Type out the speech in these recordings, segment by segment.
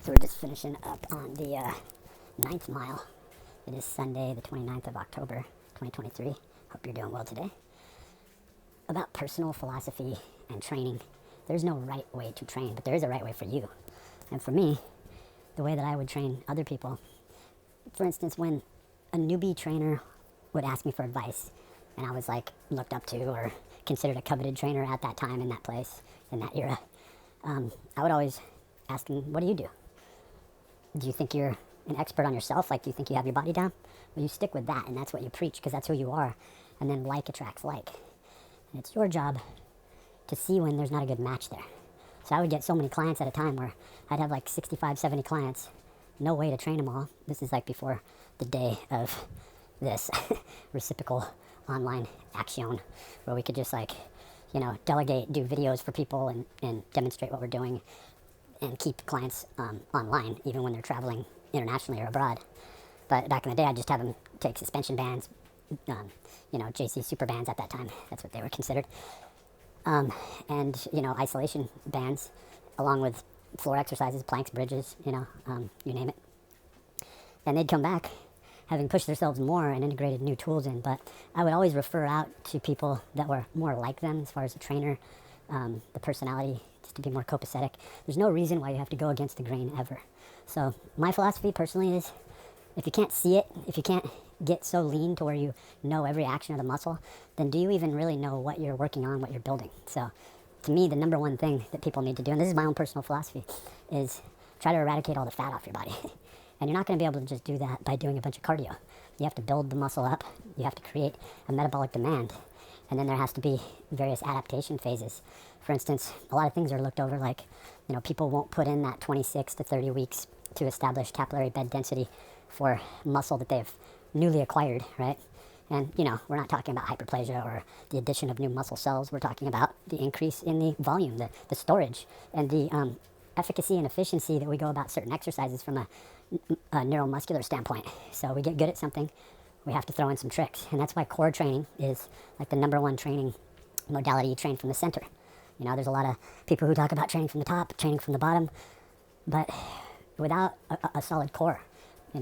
So we're just finishing up on the ninth mile. It is Sunday, the 29th of October, 2023. Hope you're doing well today. About personal philosophy and training. There's no right way to train, but there is a right way for you. And for me, the way that I would train other people, for instance, when a newbie trainer would ask me for advice, and I was like looked up to or considered a coveted trainer at that time, in that place, in that era, I would always ask them, what do you do? Do you think you're an expert on yourself? Like, do you think you have your body down? Well, you stick with that, and that's what you preach, because that's who you are. And then like attracts like. And it's your job to see when there's not a good match there. So I would get so many clients at a time where I'd have like 65, 70 clients. No way to train them all. This is like before the day of this reciprocal online action, where we could just like, delegate, do videos for people and demonstrate what we're doing and keep clients online, even when they're traveling internationally or abroad. But back in the day, I'd just have them take suspension bands, JC super bands at that time. That's what they were considered. And, isolation bands, along with floor exercises, planks, bridges, you name it. And they'd come back having pushed themselves more and integrated new tools in. But I would always refer out to people that were more like them as far as the trainer, the personality, just to be more copacetic. There's no reason why you have to go against the grain ever. So my philosophy personally is, if you can't see it, if you can't get so lean to where you know every action of the muscle, then do you even really know what you're working on, what you're building? So to me, the number one thing that people need to do, and this is my own personal philosophy, is try to eradicate all the fat off your body. And you're not going to be able to just do that by doing a bunch of cardio. You have to build the muscle up. You have to create a metabolic demand. And then there has to be various adaptation phases. For instance, a lot of things are looked over, like, people won't put in that 26 to 30 weeks to establish capillary bed density for muscle that they've newly acquired, right? And, we're not talking about hyperplasia or the addition of new muscle cells. We're talking about the increase in the volume, the storage, and the efficacy and efficiency that we go about certain exercises from a neuromuscular standpoint. So we get good at something, we have to throw in some tricks. And that's why core training is like the number one training modality. You train from the center. There's a lot of people who talk about training from the top, training from the bottom, but without a solid core.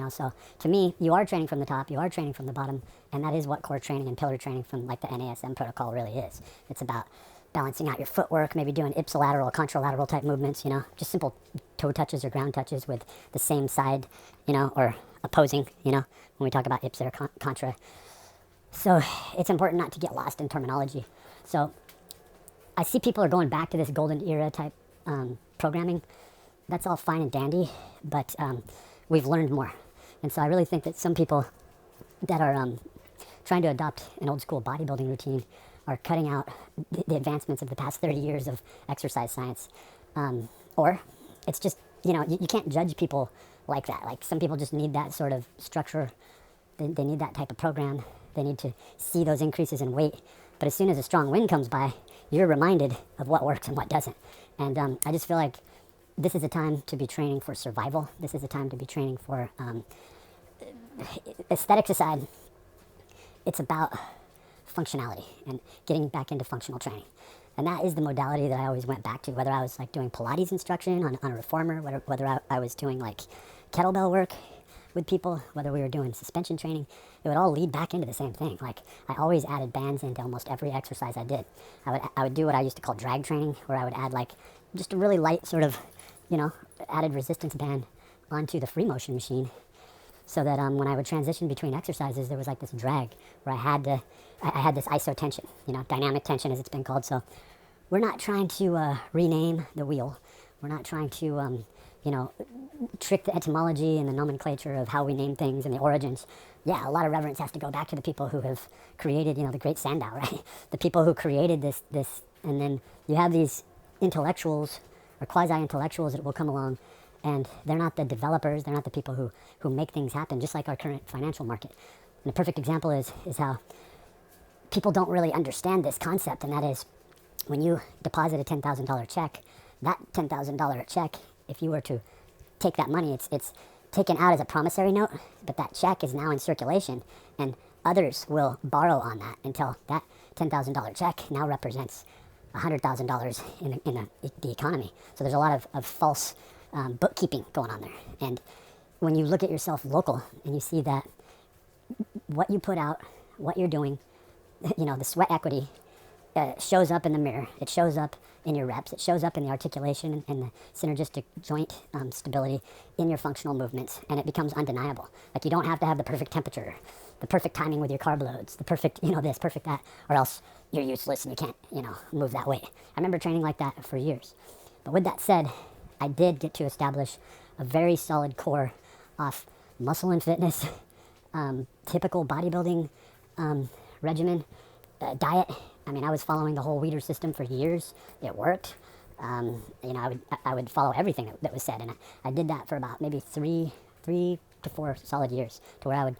So to me, you are training from the top, you are training from the bottom, and that is what core training and pillar training from like the NASM protocol really is. It's about balancing out your footwork, maybe doing ipsilateral, contralateral type movements, just simple toe touches or ground touches with the same side, or opposing, when we talk about ips or contra. So it's important not to get lost in terminology. So I see people are going back to this golden era type programming. That's all fine and dandy, but we've learned more. And so I really think that some people that are trying to adopt an old school bodybuilding routine are cutting out the advancements of the past 30 years of exercise science. Or it's just, you can't judge people like that. Like, some people just need that sort of structure. They need that type of program. They need to see those increases in weight. But as soon as a strong wind comes by, you're reminded of what works and what doesn't. And I just feel like this is a time to be training for survival. This is a time to be training for aesthetics aside. It's about functionality and getting back into functional training. And that is the modality that I always went back to, whether I was like doing Pilates instruction on a reformer, whether I was doing like kettlebell work with people, whether we were doing suspension training, it would all lead back into the same thing. Like, I always added bands into almost every exercise I did. I would do what I used to call drag training, where I would add like just a really light sort of, added resistance band onto the free motion machine, so that when I would transition between exercises, there was like this drag where I had this iso tension, dynamic tension as it's been called. So we're not trying to rename the wheel. We're not trying to, trick the etymology and the nomenclature of how we name things and the origins. Yeah, a lot of reverence has to go back to the people who have created, the great Sandow, right? The people who created this, and then you have these intellectuals or quasi-intellectuals that will come along, and they're not the developers, they're not the people who make things happen, just like our current financial market. And a perfect example is how people don't really understand this concept, and that is, when you deposit a $10,000 check, that $10,000 check, if you were to take that money, it's taken out as a promissory note, but that check is now in circulation, and others will borrow on that until that $10,000 check now represents $100,000 in the economy. So there's a lot of false bookkeeping going on there. And when you look at yourself local and you see that what you put out, what you're doing, the sweat equity shows up in the mirror. It shows up in your reps. It shows up in the articulation and the synergistic joint stability in your functional movements, and it becomes undeniable. Like, you don't have to have the perfect temperature, the perfect timing with your carb loads, the perfect, this, perfect that, or else you're useless and you can't, move that way. I remember training like that for years. But with that said, I did get to establish a very solid core off muscle and fitness, typical bodybuilding regimen, diet. I mean, I was following the whole Weider system for years. It worked. I would follow everything that was said, and I did that for about maybe three to 4 solid years, to where I would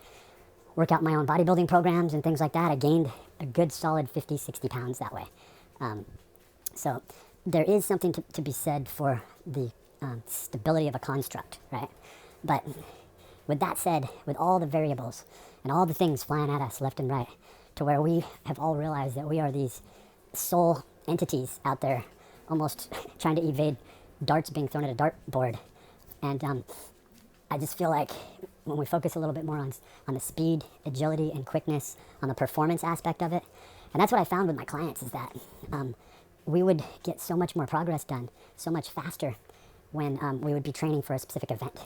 work out my own bodybuilding programs and things like that. I gained a good solid 50, 60 pounds that way. So there is something to be said for the stability of a construct, right? But with that said, with all the variables and all the things flying at us left and right, to where we have all realized that we are these soul entities out there almost trying to evade darts being thrown at a dartboard. And I just feel like when we focus a little bit more on the speed, agility, and quickness, on the performance aspect of it, and that's what I found with my clients, is that we would get so much more progress done so much faster when we would be training for a specific event.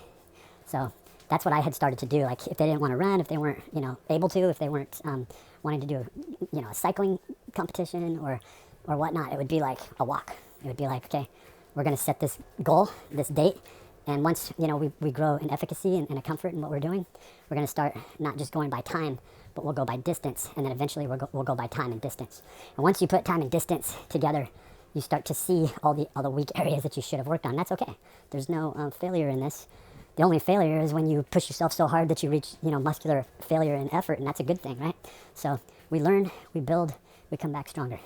So that's what I had started to do. Like, if they didn't want to run, if they weren't, able to, if they weren't wanting to do, a cycling competition or whatnot, it would be like a walk. It would be like, okay, we're going to set this goal, this date, and once, we grow in efficacy and a comfort in what we're doing, we're going to start not just going by time, but we'll go by distance, and then eventually we'll go by time and distance. And once you put time and distance together, you start to see all the weak areas that you should have worked on. That's okay. There's no failure in this. The only failure is when you push yourself so hard that you reach, muscular failure and effort, and that's a good thing, right? So we learn, we build, we come back stronger.